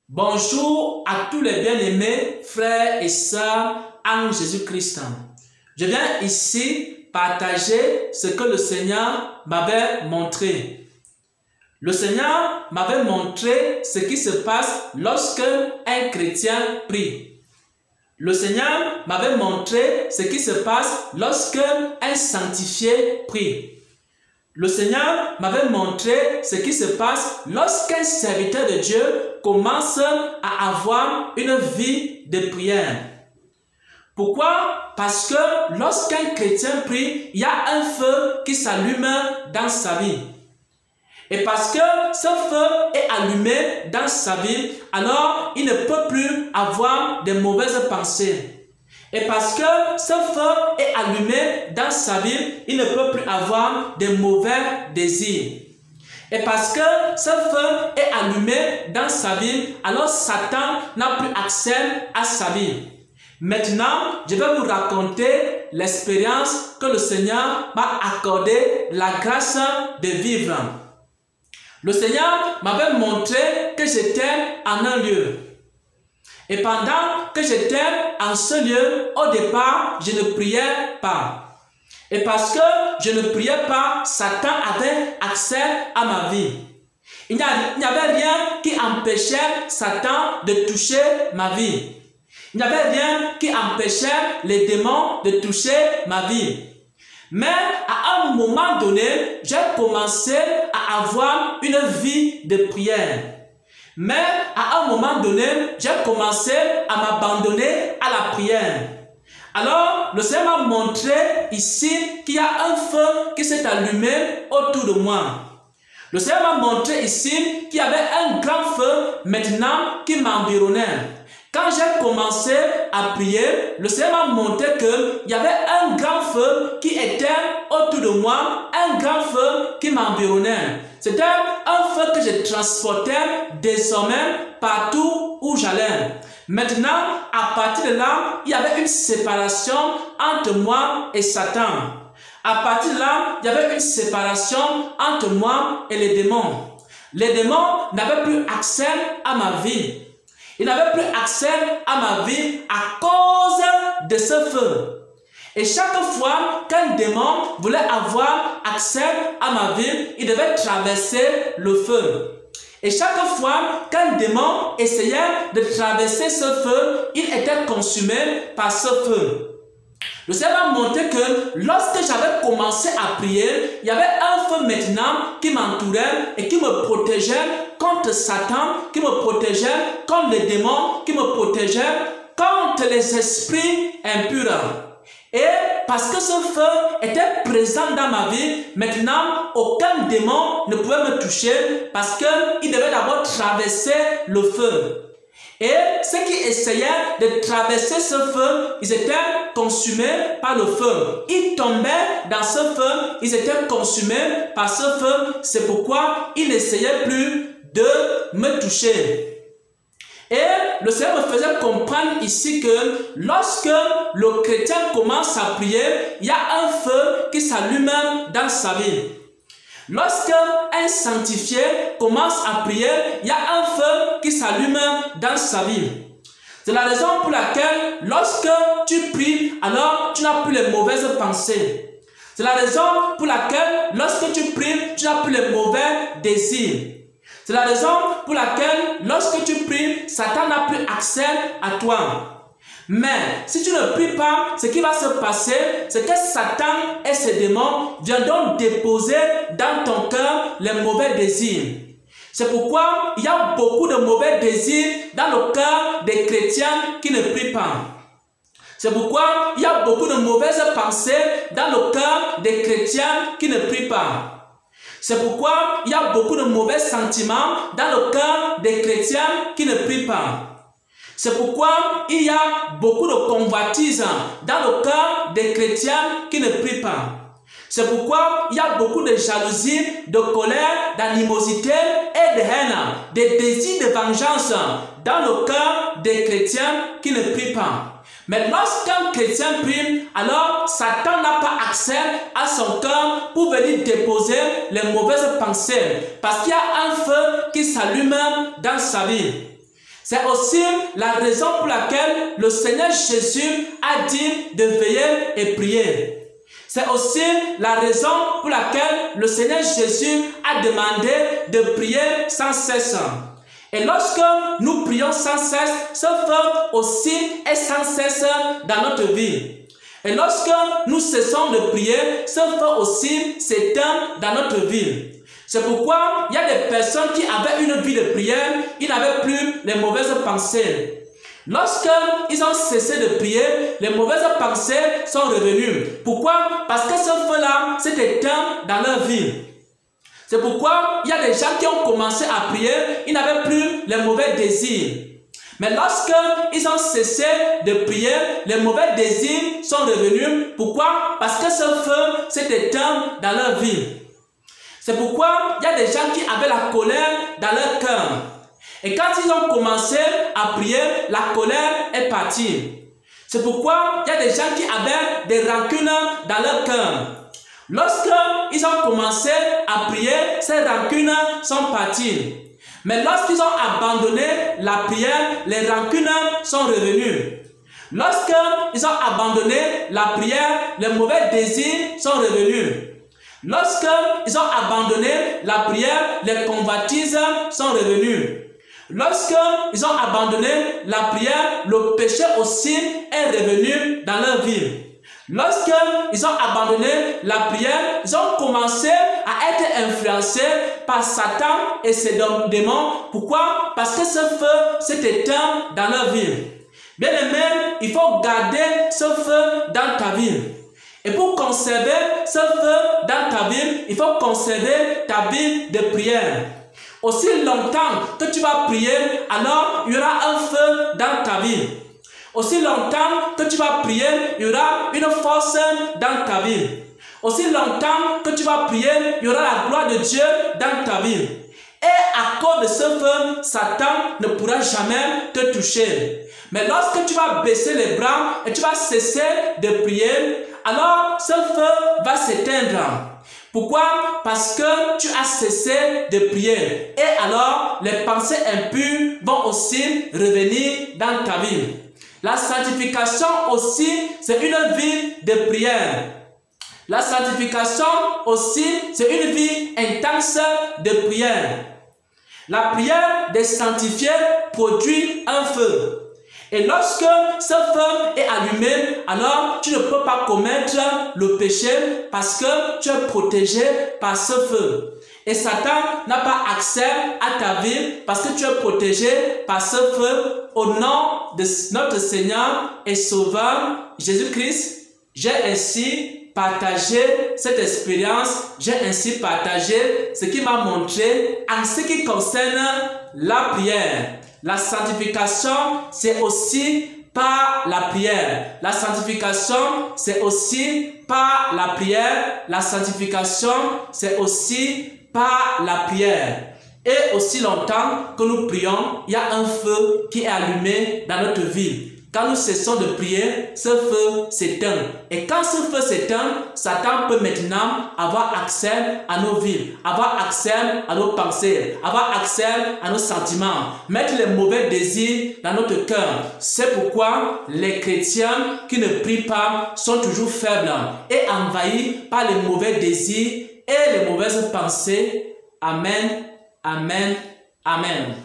Bonjour à tous les bien-aimés, frères et sœurs en Jésus-Christ. Je viens ici partager ce que le Seigneur m'avait montré. Le Seigneur m'avait montré ce qui se passe lorsque un chrétien prie. Le Seigneur m'avait montré ce qui se passe lorsque un sanctifié prie. Le Seigneur m'avait montré ce qui se passe lorsqu'un serviteur de Dieu commence à avoir une vie de prière. Pourquoi? Parce que lorsqu'un chrétien prie, il y a un feu qui s'allume dans sa vie. Et parce que ce feu est allumé dans sa vie, alors il ne peut plus avoir de mauvaises pensées. Et parce que ce feu est allumé dans sa vie, il ne peut plus avoir de mauvais désirs. Et parce que ce feu est allumé dans sa vie, alors Satan n'a plus accès à sa vie. Maintenant, je vais vous raconter l'expérience que le Seigneur m'a accordé la grâce de vivre. Le Seigneur m'avait montré que j'étais en un lieu. Et pendant que j'étais en ce lieu, au départ, je ne priais pas. Et parce que je ne priais pas, Satan avait accès à ma vie. Il n'y avait rien qui empêchait Satan de toucher ma vie. Il n'y avait rien qui empêchait les démons de toucher ma vie. Mais à un moment donné, j'ai commencé à avoir une vie de prière. Mais à un moment donné, j'ai commencé à m'abandonner à la prière. Alors, le Seigneur m'a montré ici qu'il y a un feu qui s'est allumé autour de moi. Le Seigneur m'a montré ici qu'il y avait un grand feu maintenant qui m'environnait. Quand j'ai commencé à prier, le Seigneur m'a montré qu'il y avait un grand feu qui était autour de moi, un grand feu qui m'environnait. C'était un feu que je transportais désormais partout où j'allais. Maintenant, à partir de là, il y avait une séparation entre moi et Satan. À partir de là, il y avait une séparation entre moi et les démons. Les démons n'avaient plus accès à ma vie. Ils n'avaient plus accès à ma vie à cause de ce feu. Et chaque fois qu'un démon voulait avoir accès à ma vie, il devait traverser le feu. Et chaque fois qu'un démon essayait de traverser ce feu, il était consumé par ce feu. Le Seigneur m'a montré que lorsque j'avais commencé à prier, il y avait un feu maintenant qui m'entourait et qui me protégeait contre Satan, qui me protégeait contre les démons, qui me protégeait contre les esprits impurs. Et parce que ce feu était présent dans ma vie, maintenant aucun démon ne pouvait me toucher parce qu'il devait d'abord traverser le feu. Et ceux qui essayaient de traverser ce feu, ils étaient consumés par le feu. Ils tombaient dans ce feu, ils étaient consumés par ce feu. C'est pourquoi ils n'essayaient plus de me toucher. Et le Seigneur me faisait comprendre ici que lorsque le chrétien commence à prier, il y a un feu qui s'allume dans sa vie. Lorsque un sanctifié commence à prier, il y a un feu qui s'allume dans sa vie. C'est la raison pour laquelle lorsque tu pries, alors tu n'as plus les mauvaises pensées. C'est la raison pour laquelle lorsque tu pries, tu n'as plus les mauvais désirs. C'est la raison pour laquelle lorsque tu pries, Satan n'a plus accès à toi. Mais si tu ne pries pas, ce qui va se passer, c'est que Satan et ses démons viendront déposer dans ton cœur les mauvais désirs. C'est pourquoi il y a beaucoup de mauvais désirs dans le cœur des chrétiens qui ne prient pas. C'est pourquoi il y a beaucoup de mauvaises pensées dans le cœur des chrétiens qui ne prient pas. C'est pourquoi il y a beaucoup de mauvais sentiments dans le cœur des chrétiens qui ne prient pas. C'est pourquoi il y a beaucoup de convoitises dans le cœur des chrétiens qui ne prient pas. C'est pourquoi il y a beaucoup de jalousie, de colère, d'animosité et de haine, des désirs de vengeance dans le cœur des chrétiens qui ne prient pas. Mais lorsqu'un chrétien prie, alors Satan n'a pas accès à son cœur pour venir déposer les mauvaises pensées. Parce qu'il y a un feu qui s'allume dans sa vie. C'est aussi la raison pour laquelle le Seigneur Jésus a dit de veiller et prier. C'est aussi la raison pour laquelle le Seigneur Jésus a demandé de prier sans cesse. Et lorsque nous prions sans cesse, ce feu aussi est sans cesse dans notre vie. Et lorsque nous cessons de prier, ce feu aussi s'éteint dans notre vie. C'est pourquoi il y a des personnes qui avaient une vie de prière, ils n'avaient plus les mauvaises pensées. Lorsqu'ils ont cessé de prier, les mauvaises pensées sont revenues. Pourquoi? Parce que ce feu-là s'est éteint dans leur vie. C'est pourquoi il y a des gens qui ont commencé à prier, ils n'avaient plus les mauvais désirs. Mais lorsqu'ils ont cessé de prier, les mauvais désirs sont revenus. Pourquoi? Parce que ce feu s'est éteint dans leur vie. C'est pourquoi il y a des gens qui avaient la colère dans leur cœur. Et quand ils ont commencé à prier, la colère est partie. C'est pourquoi il y a des gens qui avaient des rancunes dans leur cœur. Lorsqu'ils ont commencé à prier, ces rancunes sont parties. Mais lorsqu'ils ont abandonné la prière, les rancunes sont revenues. Lorsqu'ils ont abandonné la prière, les mauvais désirs sont revenus. Lorsqu'ils ont abandonné la prière, les convoitises sont revenues. Lorsqu'ils ont abandonné la prière, le péché aussi est revenu dans leur vie. Lorsqu'ils ont abandonné la prière, ils ont commencé à être influencés par Satan et ses démons. Pourquoi? Parce que ce feu s'est éteint dans leur vie. Bien aimé, il faut garder ce feu dans ta vie. Et pour conserver ce feu dans ta vie, il faut conserver ta vie de prière. Aussi longtemps que tu vas prier, alors il y aura un feu dans ta vie. Aussi longtemps que tu vas prier, il y aura une force dans ta vie. Aussi longtemps que tu vas prier, il y aura la gloire de Dieu dans ta vie. Et à cause de ce feu, Satan ne pourra jamais te toucher. Mais lorsque tu vas baisser les bras et tu vas cesser de prier, alors ce feu va s'éteindre. Pourquoi? Parce que tu as cessé de prier. Et alors, les pensées impures vont aussi revenir dans ta vie. La sanctification aussi, c'est une vie de prière. La sanctification aussi, c'est une vie intense de prière. La prière des sanctifiés produit un feu. Et lorsque ce feu est allumé, alors tu ne peux pas commettre le péché parce que tu es protégé par ce feu. Et Satan n'a pas accès à ta vie parce que tu es protégé par ce feu. Au nom de notre Seigneur et Sauveur Jésus-Christ, j'ai ainsi partagé cette expérience, j'ai ainsi partagé ce qui m'a montré en ce qui concerne la prière. La sanctification, c'est aussi par la prière. La sanctification, c'est aussi par la prière. La sanctification, c'est aussi par la prière. Et aussi longtemps que nous prions, il y a un feu qui est allumé dans notre vie. Quand nous cessons de prier, ce feu s'éteint. Et quand ce feu s'éteint, Satan peut maintenant avoir accès à nos vies, avoir accès à nos pensées, avoir accès à nos sentiments, mettre les mauvais désirs dans notre cœur. C'est pourquoi les chrétiens qui ne prient pas sont toujours faibles et envahis par les mauvais désirs et les mauvaises pensées. Amen, amen, amen.